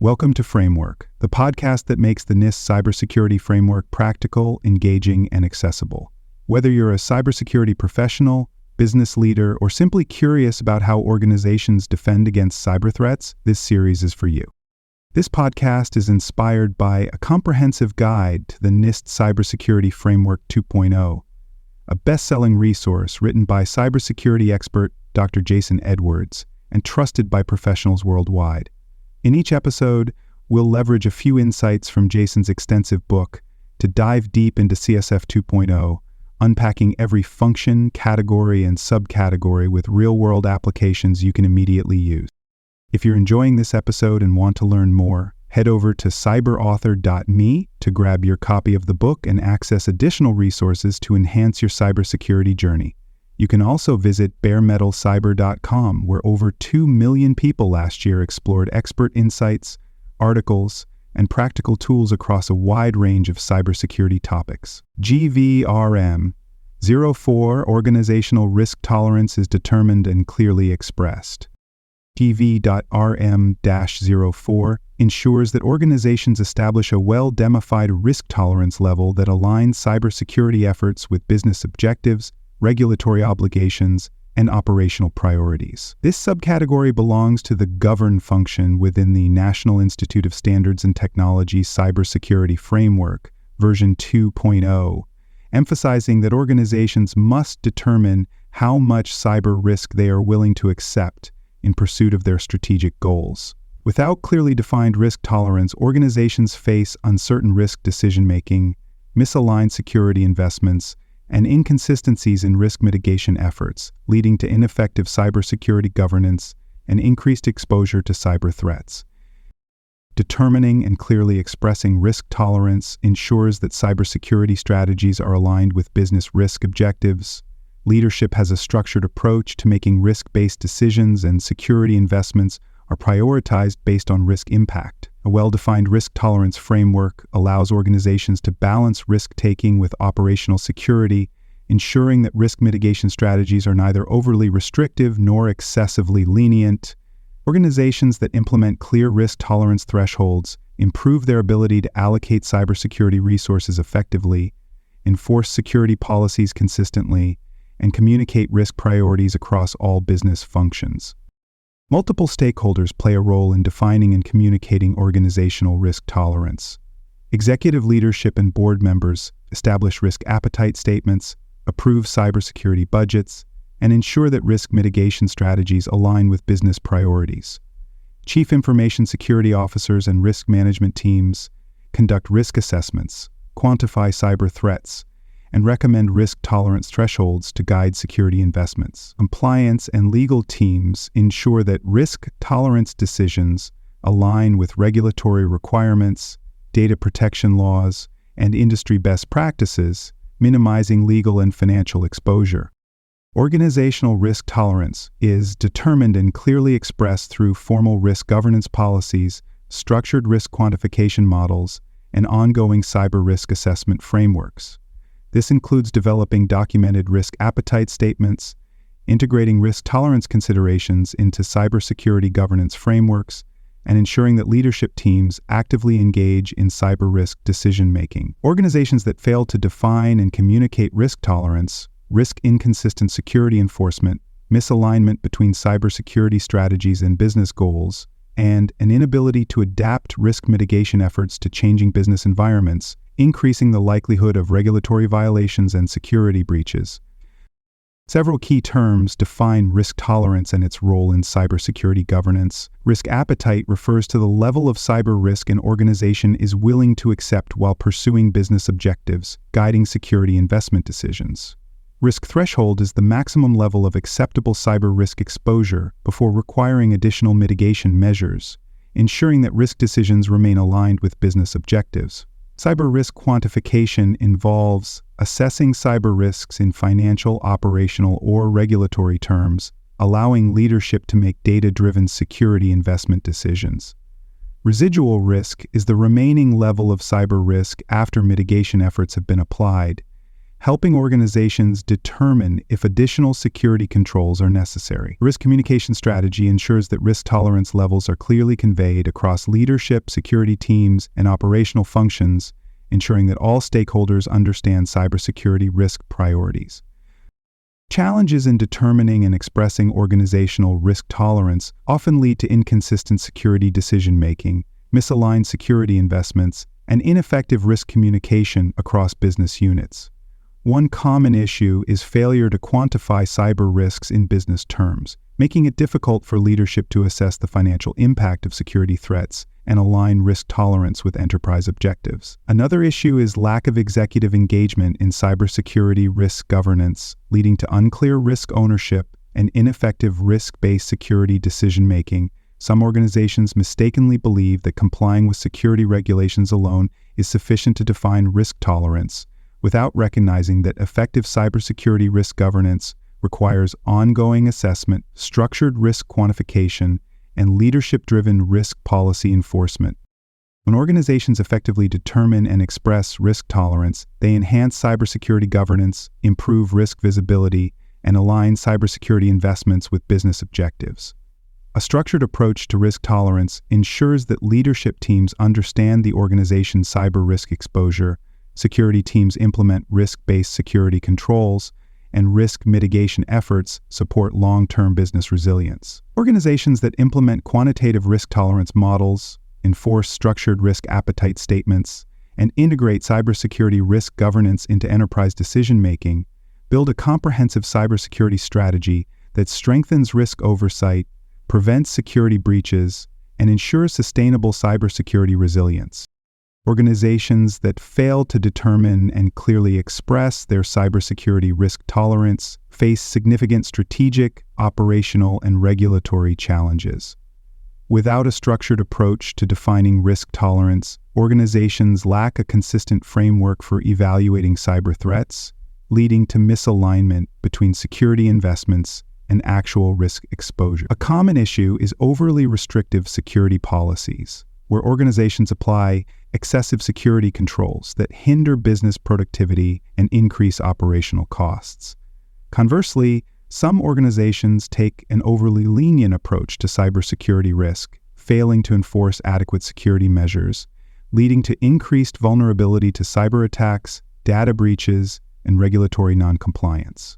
Welcome to Framework, the podcast that makes the NIST cybersecurity framework practical, engaging, and accessible. Whether you're a cybersecurity professional, business leader, or simply curious about how organizations defend against cyber threats, this series is for you. This podcast is inspired by a comprehensive guide to the NIST Cybersecurity Framework 2.0, a best-selling resource written by cybersecurity expert Dr. Jason Edwards and trusted by professionals worldwide. In each episode, we'll leverage a few insights from Jason's extensive book to dive deep into CSF 2.0, unpacking every function, category, and subcategory with real-world applications you can immediately use. If you're enjoying this episode and want to learn more, head over to cyberauthor.me to grab your copy of the book and access additional resources to enhance your cybersecurity journey. You can also visit baremetalcyber.com, where over 2 million people last year explored expert insights, articles, and practical tools across a wide range of cybersecurity topics. GV.RM-04 organizational risk tolerance is determined and clearly expressed. GV.RM-04 ensures that organizations establish a well-defined risk tolerance level that aligns cybersecurity efforts with business objectives, regulatory obligations, and operational priorities. This subcategory belongs to the govern function within the National Institute of Standards and Technology Cybersecurity Framework, version 2.0, emphasizing that organizations must determine how much cyber risk they are willing to accept in pursuit of their strategic goals. Without clearly defined risk tolerance, organizations face uncertain risk decision-making, misaligned security investments, and inconsistencies in risk mitigation efforts, leading to ineffective cybersecurity governance and increased exposure to cyber threats. Determining and clearly expressing risk tolerance ensures that cybersecurity strategies are aligned with business risk objectives. Leadership has a structured approach to making risk-based decisions, and security investments are prioritized based on risk impact. A well-defined risk tolerance framework allows organizations to balance risk-taking with operational security, ensuring that risk mitigation strategies are neither overly restrictive nor excessively lenient. Organizations that implement clear risk tolerance thresholds improve their ability to allocate cybersecurity resources effectively, enforce security policies consistently, and communicate risk priorities across all business functions. Multiple stakeholders play a role in defining and communicating organizational risk tolerance. Executive leadership and board members establish risk appetite statements, approve cybersecurity budgets, and ensure that risk mitigation strategies align with business priorities. Chief information security officers and risk management teams conduct risk assessments, quantify cyber threats, and recommend risk tolerance thresholds to guide security investments. Compliance and legal teams ensure that risk tolerance decisions align with regulatory requirements, data protection laws, and industry best practices, minimizing legal and financial exposure. Organizational risk tolerance is determined and clearly expressed through formal risk governance policies, structured risk quantification models, and ongoing cyber risk assessment frameworks. This includes developing documented risk appetite statements, integrating risk tolerance considerations into cybersecurity governance frameworks, and ensuring that leadership teams actively engage in cyber risk decision-making. Organizations that fail to define and communicate risk tolerance risk inconsistent security enforcement, misalignment between cybersecurity strategies and business goals, and an inability to adapt risk mitigation efforts to changing business environments, increasing the likelihood of regulatory violations and security breaches. Several key terms define risk tolerance and its role in cybersecurity governance. Risk appetite refers to the level of cyber risk an organization is willing to accept while pursuing business objectives, guiding security investment decisions. Risk threshold is the maximum level of acceptable cyber risk exposure before requiring additional mitigation measures, ensuring that risk decisions remain aligned with business objectives. Cyber risk quantification involves assessing cyber risks in financial, operational, or regulatory terms, allowing leadership to make data-driven security investment decisions. Residual risk is the remaining level of cyber risk after mitigation efforts have been applied, helping organizations determine if additional security controls are necessary. Risk communication strategy ensures that risk tolerance levels are clearly conveyed across leadership, security teams, and operational functions, ensuring that all stakeholders understand cybersecurity risk priorities. Challenges in determining and expressing organizational risk tolerance often lead to inconsistent security decision-making, misaligned security investments, and ineffective risk communication across business units. One common issue is failure to quantify cyber risks in business terms, making it difficult for leadership to assess the financial impact of security threats and align risk tolerance with enterprise objectives. Another issue is lack of executive engagement in cybersecurity risk governance, leading to unclear risk ownership and ineffective risk-based security decision-making. Some organizations mistakenly believe that complying with security regulations alone is sufficient to define risk tolerance, without recognizing that effective cybersecurity risk governance requires ongoing assessment, structured risk quantification, and leadership-driven risk policy enforcement. When organizations effectively determine and express risk tolerance, they enhance cybersecurity governance, improve risk visibility, and align cybersecurity investments with business objectives. A structured approach to risk tolerance ensures that leadership teams understand the organization's cyber risk exposure, security teams implement risk-based security controls, and risk mitigation efforts support long-term business resilience. Organizations that implement quantitative risk tolerance models, enforce structured risk appetite statements, and integrate cybersecurity risk governance into enterprise decision-making build a comprehensive cybersecurity strategy that strengthens risk oversight, prevents security breaches, and ensures sustainable cybersecurity resilience. Organizations that fail to determine and clearly express their cybersecurity risk tolerance face significant strategic, operational, and regulatory challenges. Without a structured approach to defining risk tolerance, organizations lack a consistent framework for evaluating cyber threats, leading to misalignment between security investments and actual risk exposure. A common issue is overly restrictive security policies, where organizations apply excessive security controls that hinder business productivity and increase operational costs. Conversely, some organizations take an overly lenient approach to cybersecurity risk, failing to enforce adequate security measures, leading to increased vulnerability to cyber attacks, data breaches, and regulatory noncompliance.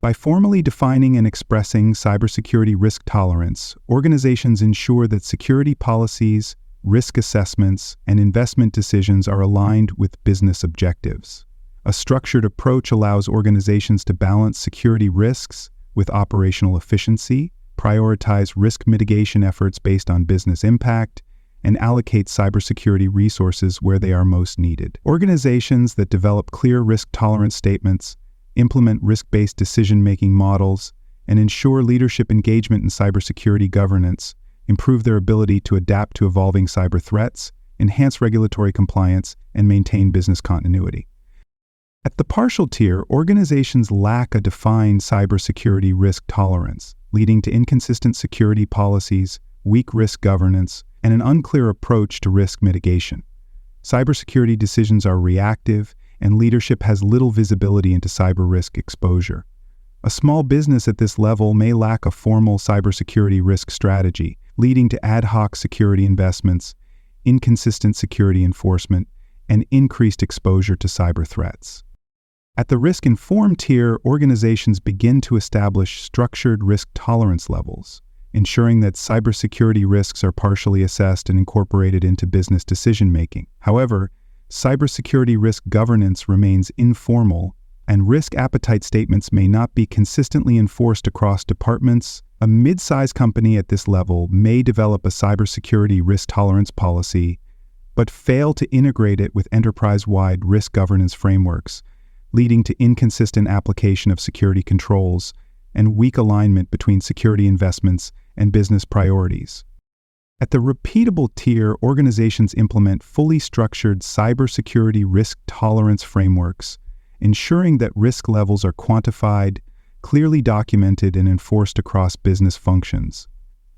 By formally defining and expressing cybersecurity risk tolerance, organizations ensure that security policies, risk assessments, and investment decisions are aligned with business objectives. A structured approach allows organizations to balance security risks with operational efficiency, prioritize risk mitigation efforts based on business impact, and allocate cybersecurity resources where they are most needed. Organizations that develop clear risk tolerance statements, implement risk-based decision-making models, and ensure leadership engagement in cybersecurity governance improve their ability to adapt to evolving cyber threats, enhance regulatory compliance, and maintain business continuity. At the partial tier, organizations lack a defined cybersecurity risk tolerance, leading to inconsistent security policies, weak risk governance, and an unclear approach to risk mitigation. Cybersecurity decisions are reactive, and leadership has little visibility into cyber risk exposure. A small business at this level may lack a formal cybersecurity risk strategy, leading to ad hoc security investments, inconsistent security enforcement, and increased exposure to cyber threats. At the risk-informed tier, organizations begin to establish structured risk tolerance levels, ensuring that cybersecurity risks are partially assessed and incorporated into business decision-making. However, cybersecurity risk governance remains informal, and risk appetite statements may not be consistently enforced across departments. A mid-sized company at this level may develop a cybersecurity risk tolerance policy, but fail to integrate it with enterprise-wide risk governance frameworks, leading to inconsistent application of security controls and weak alignment between security investments and business priorities. At the repeatable tier, organizations implement fully structured cybersecurity risk tolerance frameworks, ensuring that risk levels are quantified, clearly documented, and enforced across business functions.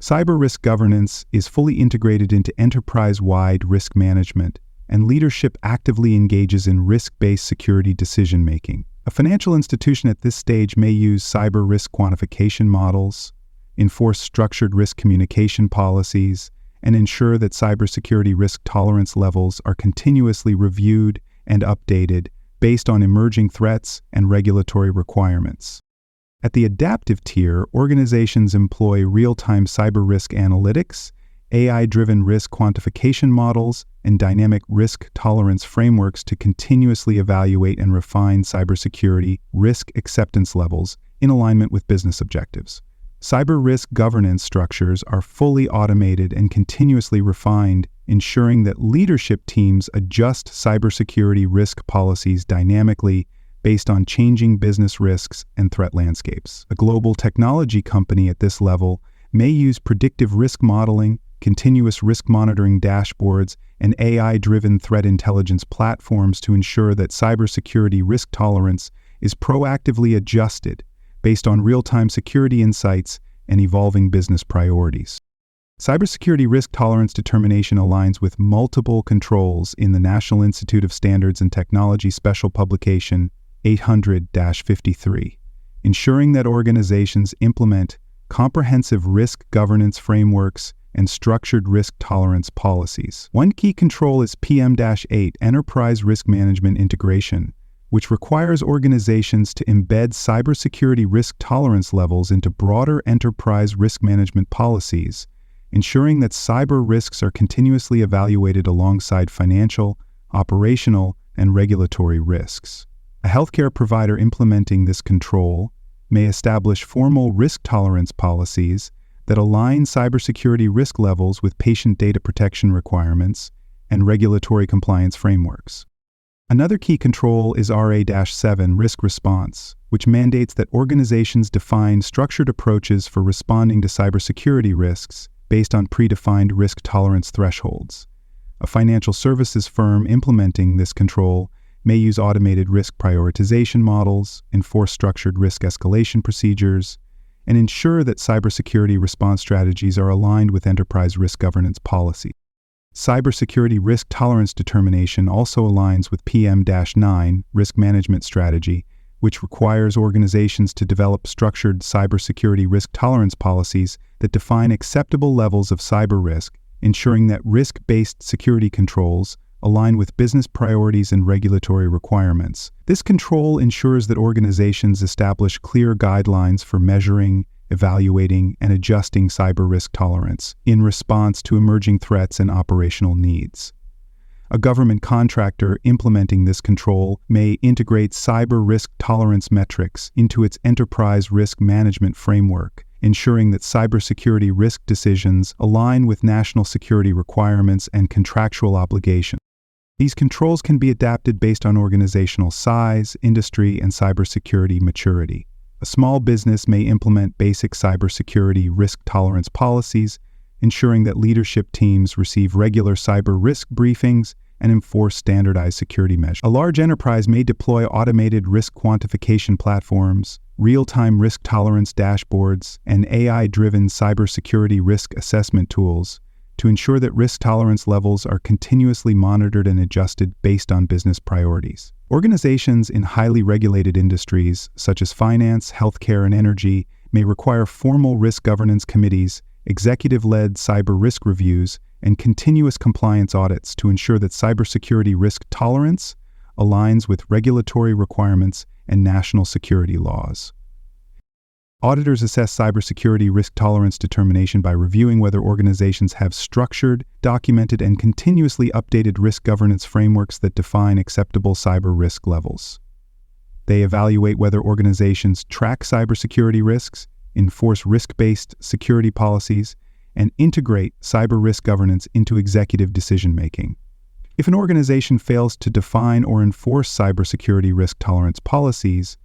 Cyber risk governance is fully integrated into enterprise-wide risk management, and leadership actively engages in risk-based security decision-making. A financial institution at this stage may use cyber risk quantification models, enforce structured risk communication policies, and ensure that cybersecurity risk tolerance levels are continuously reviewed and updated based on emerging threats and regulatory requirements. At the adaptive tier, organizations employ real-time cyber risk analytics, AI-driven risk quantification models, and dynamic risk tolerance frameworks to continuously evaluate and refine cybersecurity risk acceptance levels in alignment with business objectives. Cyber risk governance structures are fully automated and continuously refined, ensuring that leadership teams adjust cybersecurity risk policies dynamically based on changing business risks and threat landscapes. A global technology company at this level may use predictive risk modeling, continuous risk monitoring dashboards, and AI-driven threat intelligence platforms to ensure that cybersecurity risk tolerance is proactively adjusted based on real-time security insights and evolving business priorities. Cybersecurity risk tolerance determination aligns with multiple controls in the National Institute of Standards and Technology Special Publication 800-53, ensuring that organizations implement comprehensive risk governance frameworks and structured risk tolerance policies. One key control is PM-8 Enterprise Risk Management Integration, which requires organizations to embed cybersecurity risk tolerance levels into broader enterprise risk management policies, ensuring that cyber risks are continuously evaluated alongside financial, operational, and regulatory risks. A healthcare provider implementing this control may establish formal risk tolerance policies that align cybersecurity risk levels with patient data protection requirements and regulatory compliance frameworks. Another key control is RA-7 Risk Response, which mandates that organizations define structured approaches for responding to cybersecurity risks based on predefined risk tolerance thresholds. A financial services firm implementing this control may use automated risk prioritization models, enforce structured risk escalation procedures, and ensure that cybersecurity response strategies are aligned with enterprise risk governance policy. Cybersecurity risk tolerance determination also aligns with PM-9 Risk Management Strategy, which requires organizations to develop structured cybersecurity risk tolerance policies that define acceptable levels of cyber risk, ensuring that risk-based security controls align with business priorities and regulatory requirements. This control ensures that organizations establish clear guidelines for measuring, evaluating, and adjusting cyber risk tolerance in response to emerging threats and operational needs. A government contractor implementing this control may integrate cyber risk tolerance metrics into its enterprise risk management framework, ensuring that cybersecurity risk decisions align with national security requirements and contractual obligations. These controls can be adapted based on organizational size, industry, and cybersecurity maturity. A small business may implement basic cybersecurity risk tolerance policies, ensuring that leadership teams receive regular cyber risk briefings and enforce standardized security measures. A large enterprise may deploy automated risk quantification platforms, real-time risk tolerance dashboards, and AI-driven cybersecurity risk assessment tools to ensure that risk tolerance levels are continuously monitored and adjusted based on business priorities. Organizations in highly regulated industries, such as finance, healthcare, and energy, may require formal risk governance committees, executive-led cyber risk reviews, and continuous compliance audits to ensure that cybersecurity risk tolerance aligns with regulatory requirements and national security laws. Auditors assess cybersecurity risk tolerance determination by reviewing whether organizations have structured, documented, and continuously updated risk governance frameworks that define acceptable cyber risk levels. They evaluate whether organizations track cybersecurity risks, enforce risk-based security policies, and integrate cyber risk governance into executive decision-making. If an organization fails to define or enforce cybersecurity risk tolerance policies,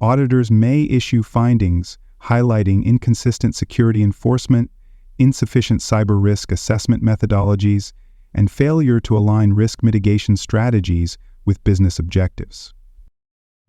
auditors may issue findings highlighting inconsistent security enforcement, insufficient cyber risk assessment methodologies, and failure to align risk mitigation strategies with business objectives.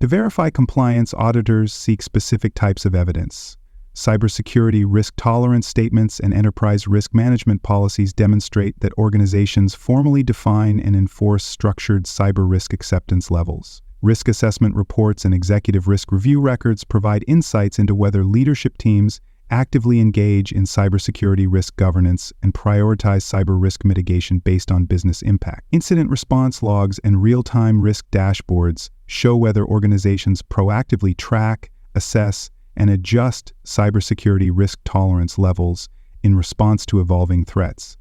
To verify compliance, auditors seek specific types of evidence: Cybersecurity risk tolerance statements and enterprise risk management policies demonstrate that organizations formally define and enforce structured cyber risk acceptance levels. Risk assessment reports and executive risk review records provide insights into whether leadership teams actively engage in cybersecurity risk governance and prioritize cyber risk mitigation based on business impact. Incident response logs and real-time risk dashboards show whether organizations proactively track, assess, and adjust cybersecurity risk tolerance levels in response to evolving threats.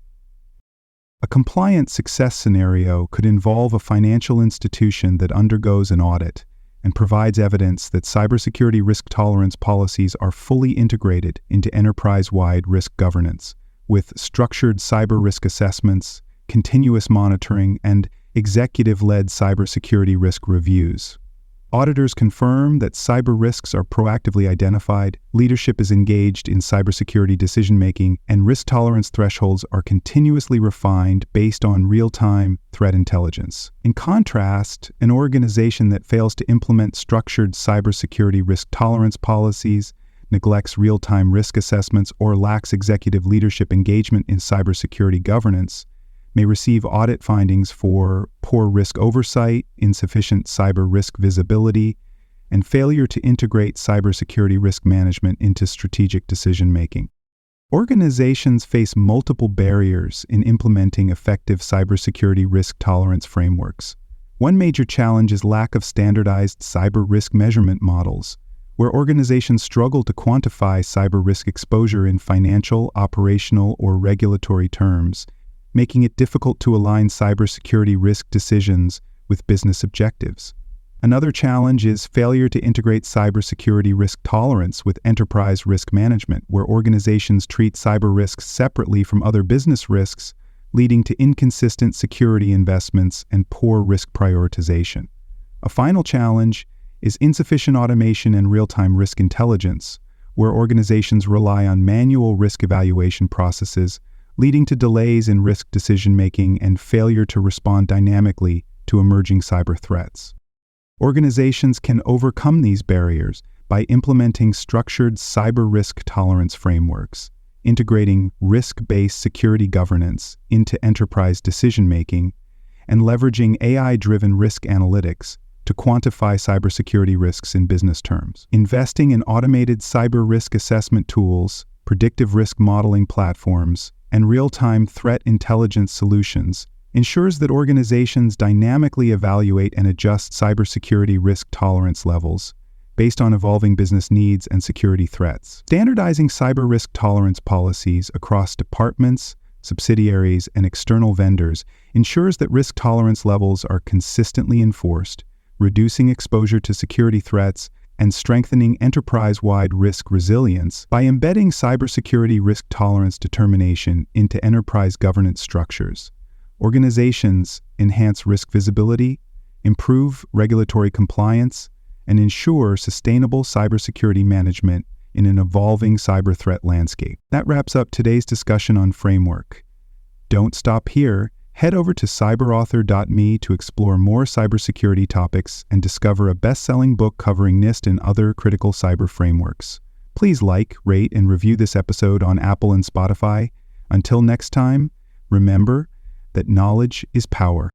A compliance success scenario could involve a financial institution that undergoes an audit and provides evidence that cybersecurity risk tolerance policies are fully integrated into enterprise-wide risk governance, with structured cyber risk assessments, continuous monitoring, and executive-led cybersecurity risk reviews. Auditors confirm that cyber risks are proactively identified, leadership is engaged in cybersecurity decision-making, and risk tolerance thresholds are continuously refined based on real-time threat intelligence. In contrast, an organization that fails to implement structured cybersecurity risk tolerance policies, neglects real-time risk assessments, or lacks executive leadership engagement in cybersecurity governance may receive audit findings for poor risk oversight, insufficient cyber risk visibility, and failure to integrate cybersecurity risk management into strategic decision-making. Organizations face multiple barriers in implementing effective cybersecurity risk tolerance frameworks. One major challenge is lack of standardized cyber risk measurement models, where organizations struggle to quantify cyber risk exposure in financial, operational, or regulatory terms, making it difficult to align cybersecurity risk decisions with business objectives. Another challenge is failure to integrate cybersecurity risk tolerance with enterprise risk management, where organizations treat cyber risks separately from other business risks, leading to inconsistent security investments and poor risk prioritization. A final challenge is insufficient automation and real-time risk intelligence, where organizations rely on manual risk evaluation processes, leading to delays in risk decision-making and failure to respond dynamically to emerging cyber threats. Organizations can overcome these barriers by implementing structured cyber risk tolerance frameworks, integrating risk-based security governance into enterprise decision-making, and leveraging AI-driven risk analytics to quantify cybersecurity risks in business terms. Investing in automated cyber risk assessment tools, predictive risk modeling platforms, and real-time threat intelligence solutions ensures that organizations dynamically evaluate and adjust cybersecurity risk tolerance levels based on evolving business needs and security threats. Standardizing cyber risk tolerance policies across departments, subsidiaries, and external vendors ensures that risk tolerance levels are consistently enforced, reducing exposure to security threats and strengthening enterprise-wide risk resilience by embedding cybersecurity risk tolerance determination into enterprise governance structures. Organizations enhance risk visibility, improve regulatory compliance, and ensure sustainable cybersecurity management in an evolving cyber threat landscape. That wraps up today's discussion on framework. Don't stop here. Head over to cyberauthor.me to explore more cybersecurity topics and discover a best-selling book covering NIST and other critical cyber frameworks. Please like, rate, and review this episode on Apple and Spotify. Until next time, remember that knowledge is power.